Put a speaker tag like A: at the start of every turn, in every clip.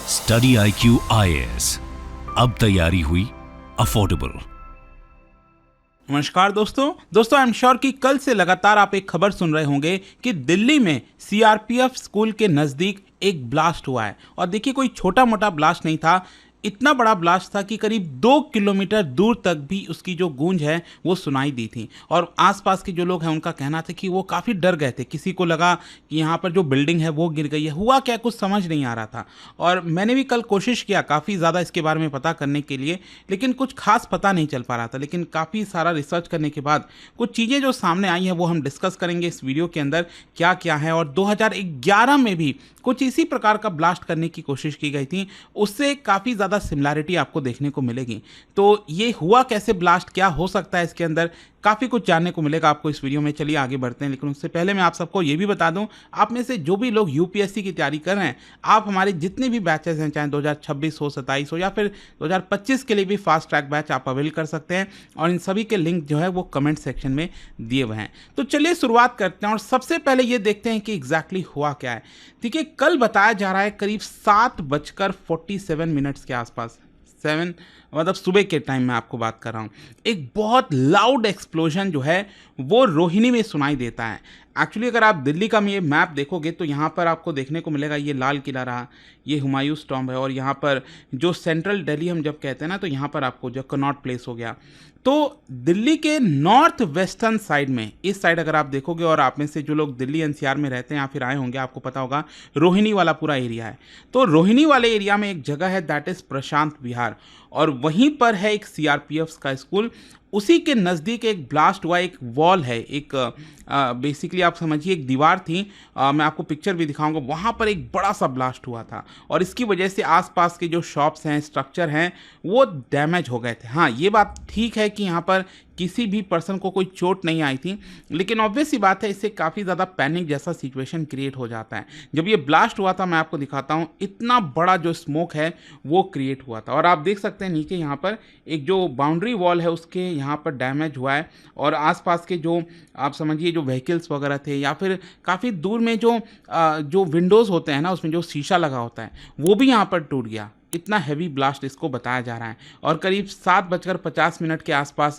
A: Study IQ IAS, अब तैयारी हुई अफोर्डेबल।
B: नमस्कार दोस्तों आई एम श्योर कि कल से लगातार आप एक खबर सुन रहे होंगे कि दिल्ली में CRPF स्कूल के नज़दीक एक ब्लास्ट हुआ है। और देखिए, कोई छोटा मोटा ब्लास्ट नहीं था, इतना बड़ा ब्लास्ट था कि करीब 2 किलोमीटर दूर तक भी उसकी जो गूंज है वो सुनाई दी थी। और आसपास के जो लोग हैं उनका कहना था कि वो काफ़ी डर गए थे, किसी को लगा कि यहाँ पर जो बिल्डिंग है वो गिर गई है, हुआ क्या कुछ समझ नहीं आ रहा था। और मैंने भी कल कोशिश किया काफ़ी ज़्यादा इसके बारे में पता करने के लिए, लेकिन कुछ खास पता नहीं चल पा रहा था। लेकिन काफ़ी सारा रिसर्च करने के बाद कुछ चीज़ें जो सामने आई हैं वो हम डिस्कस करेंगे इस वीडियो के अंदर, क्या क्या है। और 2011 में भी कुछ इसी प्रकार का ब्लास्ट करने की कोशिश की गई थी, उससे काफ़ी ज़्यादा सिमिलैरिटी आपको देखने को मिलेगी। तो ये हुआ कैसे ब्लास्ट, क्या हो सकता है इसके अंदर, काफ़ी कुछ जानने को मिलेगा आपको इस वीडियो में। चलिए आगे बढ़ते हैं, लेकिन उससे पहले मैं आप सबको ये भी बता दूं, आप में से जो भी लोग UPSC की तैयारी कर रहे हैं, आप हमारे जितने भी बैचेस हैं, चाहे 2026 हो, 27 हो या फिर 2025 के लिए भी फास्ट ट्रैक बैच आप अवेल कर सकते हैं। और इन सभी के लिंक जो है वो कमेंट सेक्शन में दिए हुए हैं। तो चलिए शुरुआत करते हैं और सबसे पहले ये देखते हैं कि एग्जैक्टली हुआ क्या है। देखिए, कल बताया जा रहा है करीब 7:47 के आसपास, 7 मतलब सुबह के टाइम में आपको बात कर रहा हूँ, एक बहुत लाउड एक्सप्लोजन जो है वो रोहिणी में सुनाई देता है। एक्चुअली अगर आप दिल्ली का ये मैप देखोगे तो यहाँ पर आपको देखने को मिलेगा, ये लाल किला रहा, ये हुमायूं टॉम्ब है, और यहाँ पर जो सेंट्रल दिल्ली हम जब कहते हैं ना, तो यहाँ पर आपको जो कनॉट प्लेस हो गया। तो दिल्ली के नॉर्थ वेस्टर्न साइड में, इस साइड अगर आप देखोगे, और आप में से जो लोग दिल्ली NCR में रहते हैं या फिर आए होंगे, आपको पता होगा रोहिणी वाला पूरा एरिया है। तो रोहिणी वाले एरिया में एक जगह है, दैट इज़ प्रशांत विहार, और वहीं पर है एक CRPF का स्कूल। उसी के नज़दीक एक ब्लास्ट हुआ, एक वॉल है, एक बेसिकली आप समझिए एक दीवार थी, मैं आपको पिक्चर भी दिखाऊंगा, वहाँ पर एक बड़ा सा ब्लास्ट हुआ था। और इसकी वजह से आसपास के जो शॉप्स हैं, स्ट्रक्चर हैं, वो डैमेज हो गए थे। हाँ, ये बात ठीक है कि यहाँ पर किसी भी पर्सन को कोई चोट नहीं आई थी, लेकिन ऑब्वियस सी बात है, इससे काफ़ी ज़्यादा पैनिक जैसा सिचुएशन क्रिएट हो जाता है। जब ये ब्लास्ट हुआ था, मैं आपको दिखाता हूँ, इतना बड़ा जो स्मोक है वो क्रिएट हुआ था। और आप देख सकते हैं नीचे यहाँ पर एक जो बाउंड्री वॉल है उसके यहाँ पर डैमेज हुआ है, और आसपास के जो आप समझिए जो व्हीकल्स वगैरह थे, या फिर काफ़ी दूर में जो विंडोज़ होते हैं ना, उसमें जो शीशा लगा होता है, वो भी यहाँ पर टूट गया। इतना हैवी ब्लास्ट इसको बताया जा रहा है। और करीब 7:50 के आसपास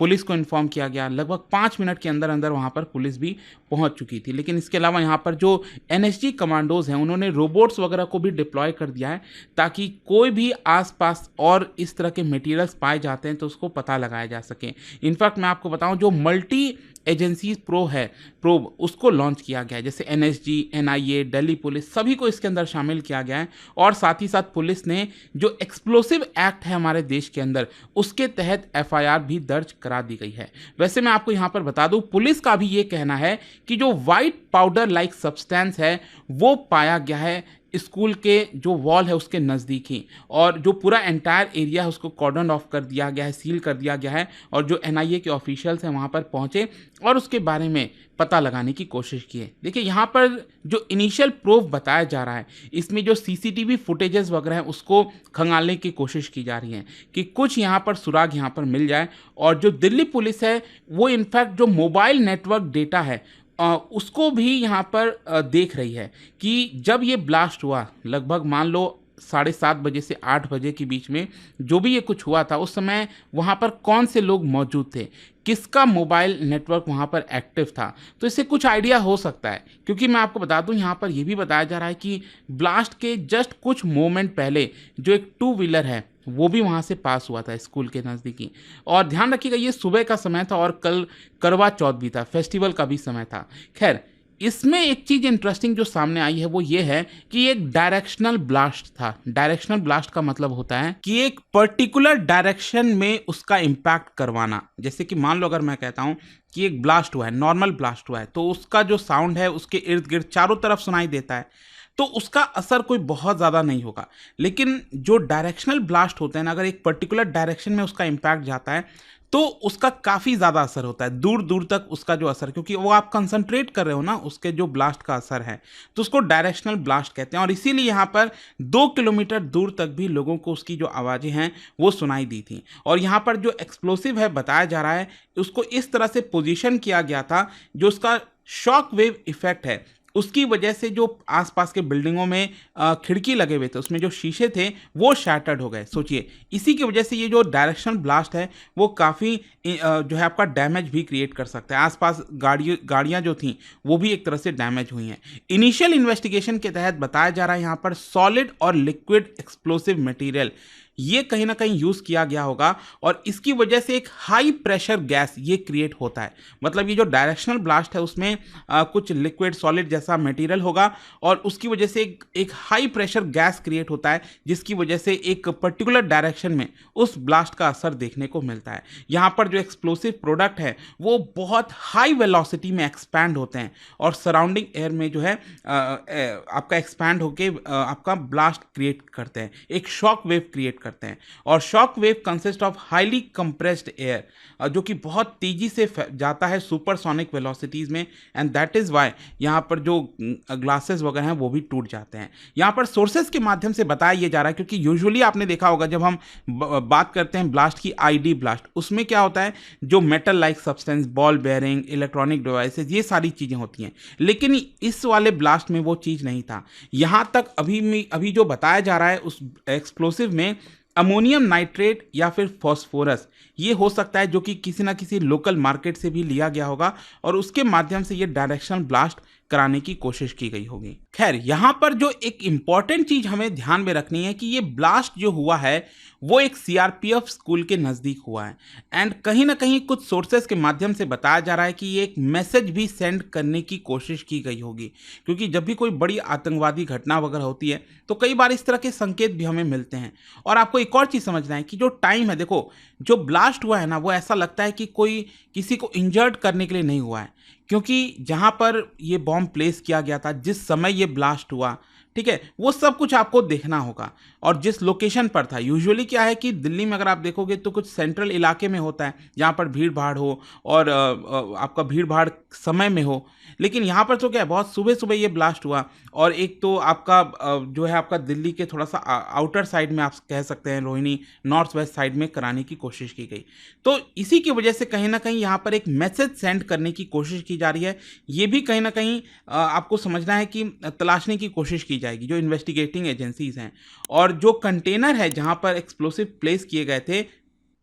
B: पुलिस को इन्फॉर्म किया गया। लगभग 5 मिनट के अंदर अंदर वहाँ पर पुलिस भी पहुँच चुकी थी। लेकिन इसके अलावा यहाँ पर जो NSG कमांडोज़ हैं, उन्होंने रोबोट्स वगैरह को भी डिप्लॉय कर दिया है, ताकि कोई भी आसपास और इस तरह के मटेरियल्स पाए जाते हैं तो उसको पता लगाया जा सके। इनफैक्ट मैं आपको बताऊँ, जो मल्टी एजेंसी प्रोब उसको लॉन्च किया गया है, जैसे NSG, NIA, दिल्ली पुलिस, सभी को इसके अंदर शामिल किया गया है। और साथ ही साथ पुलिस ने जो एक्सप्लोसिव एक्ट है हमारे देश के अंदर, उसके तहत FIR भी दर्ज करा दी गई है। वैसे मैं आपको यहाँ पर बता दूँ, पुलिस का भी ये कहना है कि जो वाइट पाउडर लाइक सब्सटेंस है वो पाया गया है स्कूल के जो वॉल है उसके नज़दीक ही, और जो पूरा एंटायर एरिया है उसको कॉर्डन ऑफ कर दिया गया है, सील कर दिया गया है। और जो NIA के ऑफिशियल्स हैं वहाँ पर पहुँचे और उसके बारे में पता लगाने की कोशिश की है। देखिए, यहाँ पर जो इनिशियल प्रूफ बताया जा रहा है, इसमें जो CCTV फुटेजेस वगैरह हैं उसको खंगालने की कोशिश की जा रही है कि कुछ यहाँ पर सुराग यहाँ पर मिल जाए। और जो दिल्ली पुलिस है वो इनफैक्ट जो मोबाइल नेटवर्क डेटा है उसको भी यहाँ पर देख रही है कि जब ये ब्लास्ट हुआ, लगभग मान लो 7:30 बजे से 8 बजे के बीच में जो भी ये कुछ हुआ था, उस समय वहाँ पर कौन से लोग मौजूद थे, किसका मोबाइल नेटवर्क वहाँ पर एक्टिव था। तो इससे कुछ आइडिया हो सकता है, क्योंकि मैं आपको बता दूँ, यहाँ पर ये भी बताया जा रहा है कि ब्लास्ट के जस्ट कुछ मोमेंट पहले जो एक 2 व्हीलर है वो भी वहाँ से पास हुआ था स्कूल के नज़दीकी। और ध्यान रखिएगा, ये सुबह का समय था और कल करवा चौथ भी था, फेस्टिवल का भी समय था। खैर, इसमें एक चीज़ इंटरेस्टिंग जो सामने आई है वो ये है कि एक डायरेक्शनल ब्लास्ट था। डायरेक्शनल ब्लास्ट का मतलब होता है कि एक पर्टिकुलर डायरेक्शन में उसका इम्पैक्ट करवाना। जैसे कि मान लो अगर मैं कहता हूँ कि एक ब्लास्ट हुआ है, नॉर्मल ब्लास्ट हुआ है, तो उसका जो साउंड है उसके इर्द गिर्द चारों तरफ सुनाई देता है, तो उसका असर कोई बहुत ज़्यादा नहीं होगा। लेकिन जो डायरेक्शनल ब्लास्ट होते हैं ना, अगर एक पर्टिकुलर डायरेक्शन में उसका इम्पैक्ट जाता है तो उसका काफ़ी ज़्यादा असर होता है, दूर दूर तक उसका जो असर, क्योंकि वो आप कंसंट्रेट कर रहे हो ना उसके जो ब्लास्ट का असर है, तो उसको डायरेक्शनल ब्लास्ट कहते हैं। और इसीलिए यहाँ पर 2 किलोमीटर दूर तक भी लोगों को उसकी जो आवाज़ें हैं वो सुनाई दी थी। और यहाँ पर जो एक्सप्लोसिव है बताया जा रहा है, उसको इस तरह से पोजीशन किया गया था, जो उसका शॉक वेव इफेक्ट है उसकी वजह से जो आसपास के बिल्डिंगों में खिड़की लगे हुए थे उसमें जो शीशे थे वो शैटर्ड हो गए। सोचिए इसी की वजह से ये जो डायरेक्शनल ब्लास्ट है वो काफ़ी जो है आपका डैमेज भी क्रिएट कर सकता है। आसपास गाड़ियाँ जो थीं वो भी एक तरह से डैमेज हुई हैं। इनिशियल इन्वेस्टिगेशन के तहत बताया जा रहा है यहाँ पर सॉलिड और लिक्विड एक्सप्लोसिव मटेरियल ये कहीं ना कहीं यूज़ किया गया होगा और इसकी वजह से एक हाई प्रेशर गैस ये क्रिएट होता है। मतलब ये जो डायरेक्शनल ब्लास्ट है उसमें कुछ लिक्विड सॉलिड जैसा मटेरियल होगा और उसकी वजह से एक हाई प्रेशर गैस क्रिएट होता है जिसकी वजह से एक पर्टिकुलर डायरेक्शन में उस ब्लास्ट का असर देखने को मिलता है। यहाँ पर जो एक्सप्लोसिव प्रोडक्ट है वो बहुत हाई वेलोसिटी में एक्सपैंड होते हैं और सराउंडिंग एयर में जो है आपका एक्सपैंड होके आपका ब्लास्ट क्रिएट करते हैं, एक शॉक वेव क्रिएट करते हैं। और shock wave consist of highly compressed air जो कि बहुत तेजी से जाता है सुपरसोनिक वेलोसिटीज़ में एंड दैट इज़ वाई यहाँ पर जो ग्लासेस वगैरह हैं वो भी टूट जाते हैं। यहाँ पर सोर्सेज के माध्यम से बताया ये जा रहा है क्योंकि यूजुअली आपने देखा होगा जब हम बात करते हैं ब्लास्ट की आईडी ब्लास्ट उसमें क्या होता है जो metal like substance ball bearing electronic devices ये सारी चीज़ें होती हैं, लेकिन इस वाले ब्लास्ट में वो चीज़ नहीं था। यहाँ तक अभी जो बताया जा रहा है उस एक्सप्लोसिव में अमोनियम नाइट्रेट या फिर फॉस्फोरस ये हो सकता है जो कि किसी ना किसी लोकल मार्केट से भी लिया गया होगा और उसके माध्यम से ये डायरेक्शनल ब्लास्ट कराने की कोशिश की गई होगी। खैर यहाँ पर जो एक इम्पॉर्टेंट चीज हमें ध्यान में रखनी है कि ये ब्लास्ट जो हुआ है वो एक सीआरपीएफ स्कूल के नज़दीक हुआ है एंड कहीं ना कहीं कुछ सोर्सेज के माध्यम से बताया जा रहा है कि ये एक मैसेज भी सेंड करने की कोशिश की गई होगी क्योंकि जब भी कोई बड़ी आतंकवादी घटना वगैरह होती है तो कई बार इस तरह के संकेत भी हमें मिलते हैं। और आपको एक और चीज़ समझना है कि जो टाइम है, देखो जो ब्लास्ट हुआ है ना वो ऐसा लगता है कि कोई किसी को इंजर्ड करने के लिए नहीं हुआ है क्योंकि जहाँ पर ये बॉम्ब प्लेस किया गया था जिस समय ये ब्लास्ट हुआ, ठीक है, वो सब कुछ आपको देखना होगा और जिस लोकेशन पर था। यूजुअली क्या है कि दिल्ली में अगर आप देखोगे तो कुछ सेंट्रल इलाके में होता है जहाँ पर भीड़ भाड़ हो और आपका भीड़ भाड़ समय में हो, लेकिन यहाँ पर तो क्या है बहुत सुबह सुबह ये ब्लास्ट हुआ और एक तो आपका जो है आपका दिल्ली के थोड़ा सा आउटर साइड में आप कह सकते हैं रोहिणी नॉर्थ वेस्ट साइड में कराने की कोशिश की गई। तो इसी की वजह से कहीं ना कहीं यहाँ पर एक मैसेज सेंड करने की कोशिश की जा रही है। ये भी कहीं ना कहीं आपको समझना है कि तलाशने की कोशिश की जाएगी जो इन्वेस्टिगेटिंग एजेंसीज हैं और जो कंटेनर है जहाँ पर एक्सप्लोसिव प्लेस किए गए थे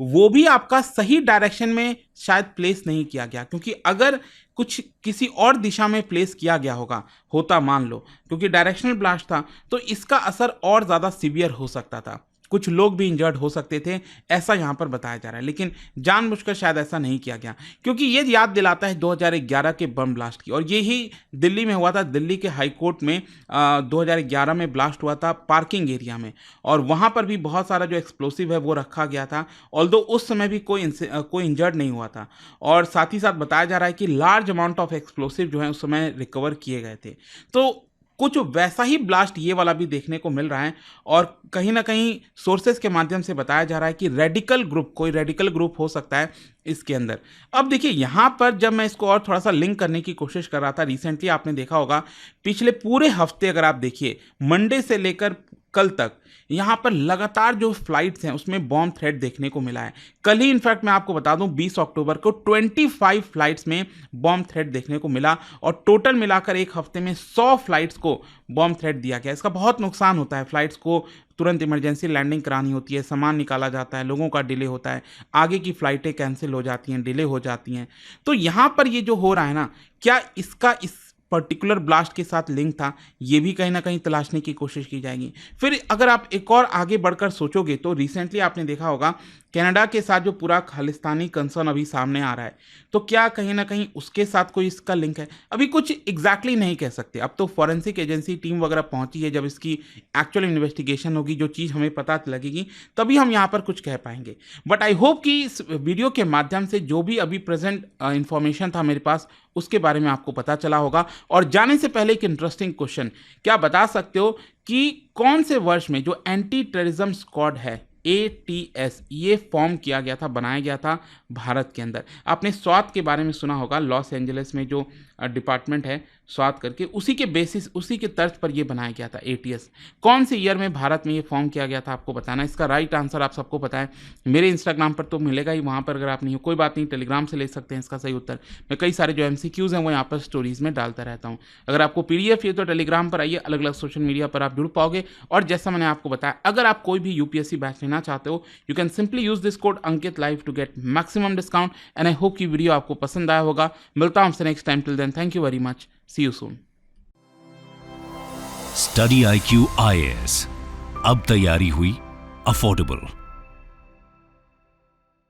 B: वो भी आपका सही डायरेक्शन में शायद प्लेस नहीं किया गया क्योंकि अगर कुछ किसी और दिशा में प्लेस किया गया होता मान लो, क्योंकि डायरेक्शनल ब्लास्ट था तो इसका असर और ज़्यादा सीवियर हो सकता था, कुछ लोग भी इंजर्ड हो सकते थे, ऐसा यहाँ पर बताया जा रहा है। लेकिन जानबूझकर शायद ऐसा नहीं किया गया क्योंकि ये याद दिलाता है 2011 के बम ब्लास्ट की और ये ही दिल्ली में हुआ था। दिल्ली के हाई कोर्ट में 2011 में ब्लास्ट हुआ था पार्किंग एरिया में और वहाँ पर भी बहुत सारा जो एक्सप्लोसिव है वो रखा गया था, ऑल्दो उस समय भी कोई इंजर्ड नहीं हुआ था और साथ ही साथ बताया जा रहा है कि लार्ज अमाउंट ऑफ एक्सप्लोसिव जो है उस समय रिकवर किए गए थे। तो कुछ वैसा ही ब्लास्ट ये वाला भी देखने को मिल रहा है और कहीं ना कहीं सोर्सेज के माध्यम से बताया जा रहा है कि कोई रेडिकल ग्रुप हो सकता है इसके अंदर। अब देखिए यहाँ पर जब मैं इसको और थोड़ा सा लिंक करने की कोशिश कर रहा था, रिसेंटली आपने देखा होगा पिछले पूरे हफ्ते अगर आप देखिए मंडे से लेकर कल तक यहाँ पर लगातार जो फ्लाइट्स हैं उसमें बॉम्ब थ्रेट देखने को मिला है। कल ही इनफैक्ट मैं आपको बता दूं 20 अक्टूबर को 25 फ्लाइट्स में बॉम्ब थ्रेट देखने को मिला और टोटल मिलाकर एक हफ्ते में 100 फ्लाइट्स को बॉम्ब थ्रेट दिया गया। इसका बहुत नुकसान होता है, फ्लाइट्स को तुरंत इमरजेंसी लैंडिंग करानी होती है, सामान निकाला जाता है, लोगों का डिले होता है, आगे की फ़्लाइटें कैंसिल हो जाती हैं, डिले हो जाती हैं। तो यहाँ पर ये जो हो रहा है ना, क्या इसका इस पर्टिकुलर ब्लास्ट के साथ लिंक था, ये भी कहीं ना कहीं तलाशने की कोशिश की जाएगी। फिर अगर आप एक और आगे बढ़कर सोचोगे तो रिसेंटली आपने देखा होगा कनाडा के साथ जो पूरा खालिस्तानी कंसर्न अभी सामने आ रहा है, तो क्या कहीं ना कहीं उसके साथ कोई इसका लिंक है? अभी कुछ एग्जैक्टली नहीं कह सकते। अब तो फॉरेंसिक एजेंसी टीम वगैरह पहुंची है, जब इसकी एक्चुअल इन्वेस्टिगेशन होगी, जो चीज़ हमें पता लगेगी, तभी हम यहाँ पर कुछ कह पाएंगे। बट आई होप कि इस वीडियो के माध्यम से जो भी अभी प्रेजेंट इंफॉर्मेशन था मेरे पास उसके बारे में आपको पता चला होगा। और जाने से पहले एक इंटरेस्टिंग क्वेश्चन, क्या बता सकते हो कि कौन से वर्ष में जो एंटी टेररिज्म स्क्वाड है ATS ये फॉर्म किया गया था, बनाया गया था भारत के अंदर? आपने स्वात के बारे में सुना होगा, लॉस एंजलिस में जो डिपार्टमेंट है स्वास्थ्य करके, उसी के बेसिस, उसी के तर्ज पर ये बनाया गया था एटीएस। कौन से ईयर में भारत में ये फॉर्म किया गया था आपको बताना। इसका राइट आंसर आप सबको पता है, मेरे इंस्टाग्राम पर तो मिलेगा ही, वहाँ पर अगर आप नहीं हो कोई बात नहीं, टेलीग्राम से ले सकते हैं इसका सही उत्तर। मैं कई सारे जो एमसीक्यूज हैं वो यहाँ पर स्टोरीज में डालता रहता हूँ। अगर आपको पीडीएफ ये तो टेलीग्राम पर आइए, अलग अलग सोशल मीडिया पर आप जुड़ पाओगे। और जैसा मैंने आपको बताया, अगर आप कोई भी यूपीएससी बैच लेना चाहते हो, you can simply use this code Ankit live to get maximum discount. And I hope की वीडियो आपको पसंद आया होगा। मिलता हूं आपसे next time, till then thank you very much, see you soon.
A: Study IQ IAS, अब तैयारी हुई अफोर्डेबल।